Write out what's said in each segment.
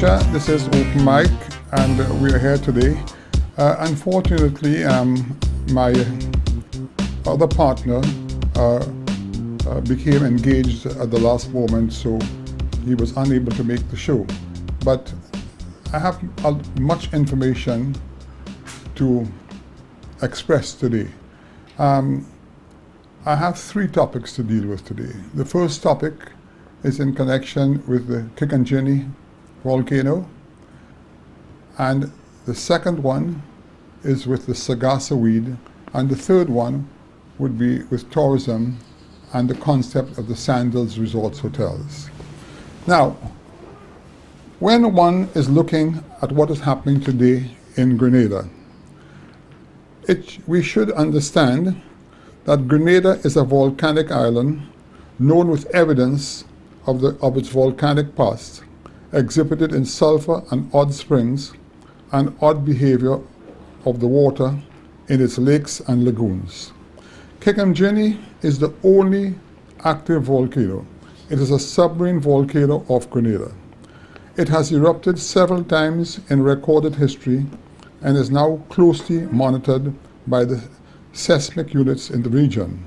Lucia. This is Open Mic, and we are here today. Unfortunately, my other partner became engaged at the last moment, so he was unable to make the show. But I have much information to express today. I have three topics to deal with today. The first topic is in connection with the Kikanjini volcano, and the second one is with the Sargasso weed, and the third one would be with tourism and the concept of the Sandals Resorts Hotels. Now, when one is looking at what is happening today in Grenada, we should understand that Grenada is a volcanic island known with evidence of its volcanic past, exhibited in sulfur and odd springs and odd behavior of the water in its lakes and lagoons. Kikanjini is the only active volcano. It is a submarine volcano of Grenada. It has erupted several times in recorded history and is now closely monitored by the seismic units in the region.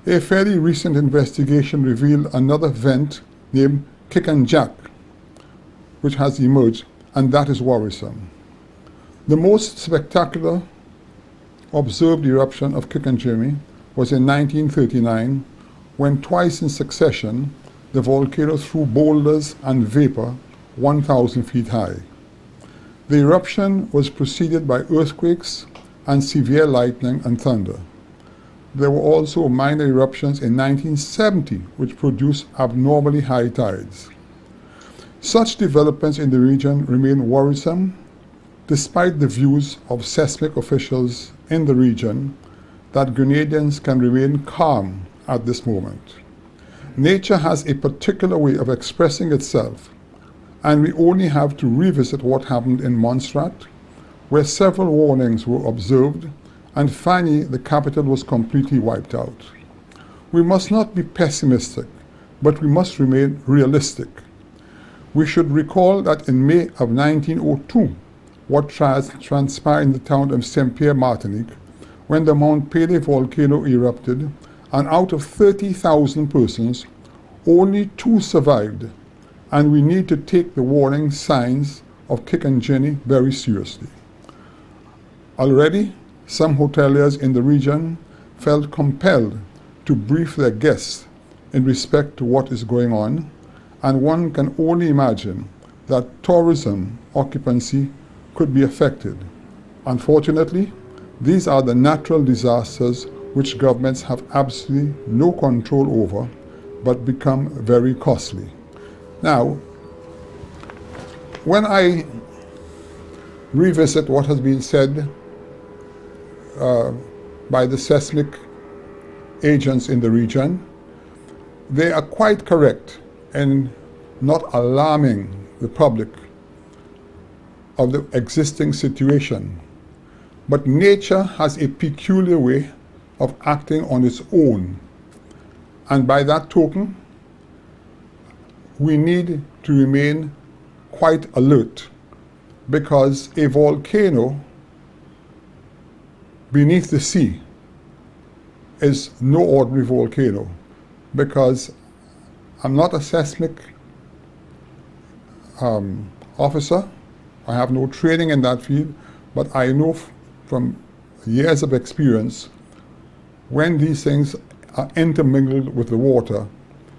A fairly recent investigation revealed another vent named Kikanjak, which has emerged, and that is worrisome. The most spectacular observed eruption of Kikanjini was in 1939, when twice in succession the volcano threw boulders and vapor 1,000 feet high. The eruption was preceded by earthquakes and severe lightning and thunder. There were also minor eruptions in 1970, which produced abnormally high tides. Such developments in the region remain worrisome, despite the views of seismic officials in the region that Grenadians can remain calm at this moment. Nature has a particular way of expressing itself, and we only have to revisit what happened in Montserrat, where several warnings were observed, and finally the capital was completely wiped out. We must not be pessimistic, but we must remain realistic. We should recall that in May of 1902, what transpired in the town of Saint-Pierre, Martinique, when the Mount Pelée volcano erupted, and out of 30,000 persons, only 2 survived, and we need to take the warning signs of Kikanjini very seriously. Already, some hoteliers in the region felt compelled to brief their guests in respect to what is going on, and one can only imagine that tourism occupancy could be affected. Unfortunately, these are the natural disasters which governments have absolutely no control over, but become very costly. Now, when I revisit what has been said by the seismic agents in the region, they are quite correct in not alarming the public of the existing situation. But nature has a peculiar way of acting on its own. And by that token, we need to remain quite alert, because a volcano beneath the sea is no ordinary volcano, because I'm not a seismic officer. I have no training in that field, but I know from years of experience, when these things are intermingled with the water,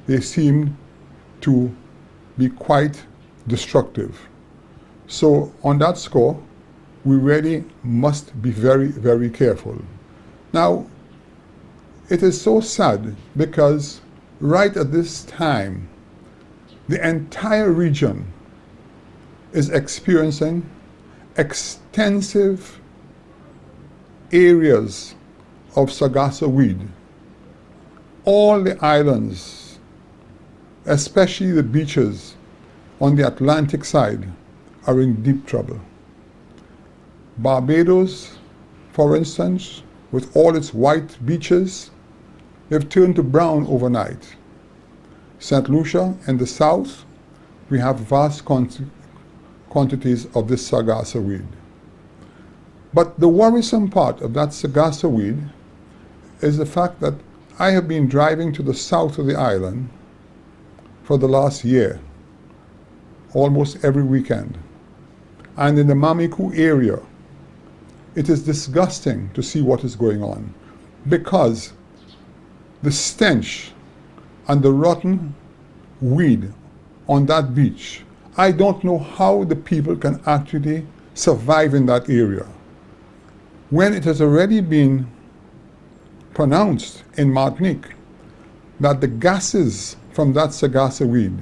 they seem to be quite destructive. So on that score, we really must be very, very careful. Now, it is so sad because right at this time, the entire region is experiencing extensive areas of Sargasso weed. All the islands, especially the beaches on the Atlantic side, are in deep trouble. Barbados, for instance, with all its white beaches, they've turned to brown overnight. St. Lucia in the south, we have vast quantities of this Sargasso weed. But the worrisome part of that Sargasso weed is the fact that I have been driving to the south of the island for the last year, almost every weekend. And in the Mamiku area, it is disgusting to see what is going on, because the stench and the rotten weed on that beach, I don't know how the people can actually survive in that area, when it has already been pronounced in Martinique that the gases from that Sargasso weed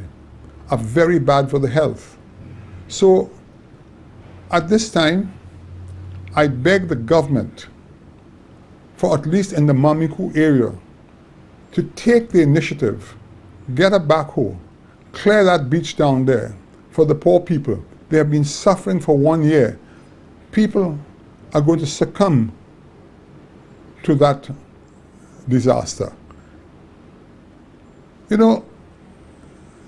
are very bad for the health. So at this time, I beg the government, for at least in the Mamiku area, to take the initiative, get a backhoe, clear that beach down there for the poor people. They have been suffering for 1 year. People are going to succumb to that disaster. You know,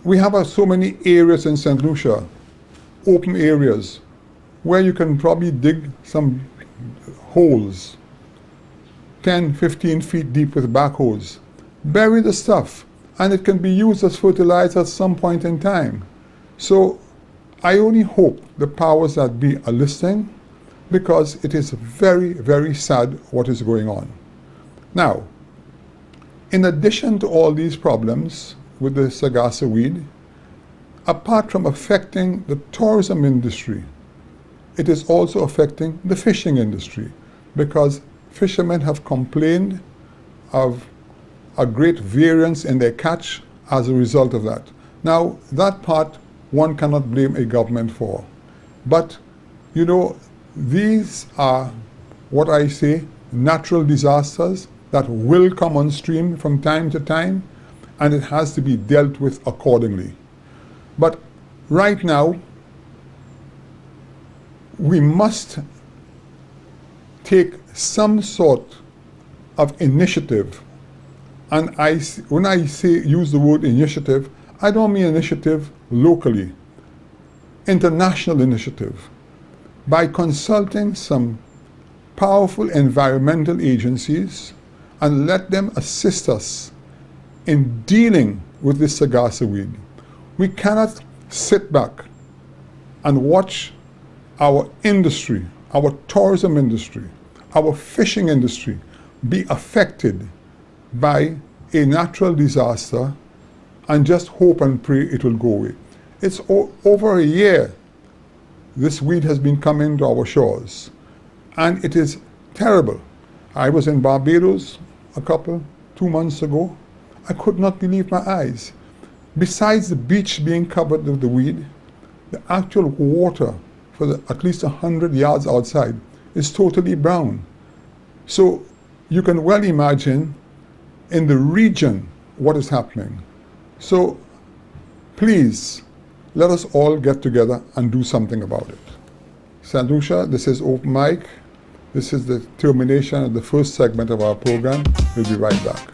we have so many areas in St. Lucia, open areas, where you can probably dig some holes 10, 15 feet deep with backhoes. Bury the stuff, and it can be used as fertilizer at some point in time. So I only hope the powers that be are listening, because it is very, very sad what is going on. Now, in addition to all these problems with the Sargasso weed, apart from affecting the tourism industry, it is also affecting the fishing industry, because fishermen have complained of a great variance in their catch as a result of that. Now, that part one cannot blame a government for. But, you know, these are what I say, natural disasters that will come on stream from time to time, and it has to be dealt with accordingly. But right now, we must take some sort of initiative. And when I use the word initiative, I don't mean initiative locally, international initiative, by consulting some powerful environmental agencies and let them assist us in dealing with this Sargasso weed. We cannot sit back and watch our industry, our tourism industry, our fishing industry be affected by a natural disaster and just hope and pray it will go away. It's over a year this weed has been coming to our shores, and it is terrible. I was in Barbados 2 months ago. I could not believe my eyes. Besides the beach being covered with the weed, the actual water for at least 100 yards outside is totally brown. So you can well imagine in the region what is happening. So please, let us all get together and do something about it. St. Lucia, this is Open Mic. This is the termination of the first segment of our program. We'll be right back.